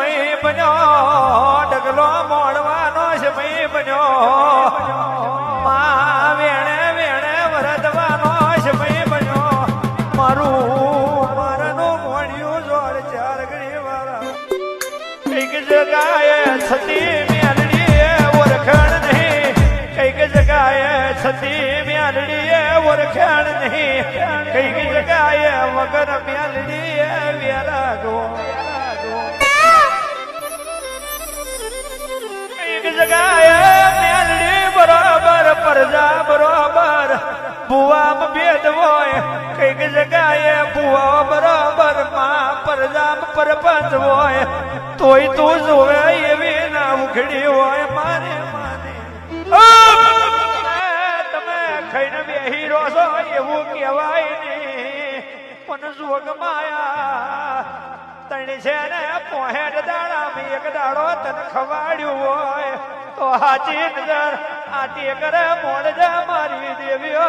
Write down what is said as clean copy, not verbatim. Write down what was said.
સમય બન્યો ડગલો મોડવાનો સમય બન્યો માં વેણે વેણે વરદવાનો સમય બન્યો મારનું મોણ્યું જોડ ચાર ઘડી વાળા કઈક જગાએ છતી મેલડી ઓળખાણ નહીં કઈક જગાએ છતી મેલડી ઓળખાણ નહીં કઈક જગાએ વગર મેલડી વેરા ગો કઈક જગાએ મેલડી બરોબર પરજા બરોબર ભુવા ભેદ હોય કઈક જગાએ ભુવા બરોબર માં પરજા પરપંચ હોય તોય તું જોવે એવી ના ઉઘડી હોય મારે માને તમે ખાઈને બેહી રહો છો એવું કહેવાય નહીં પણ જોગ માયા તણી છે ને પોહેડ દાડામાં એક દાડો તને ખવાડ્યું હોય તો હાચી નજર આટી કરે મોડ જા મારી દેવી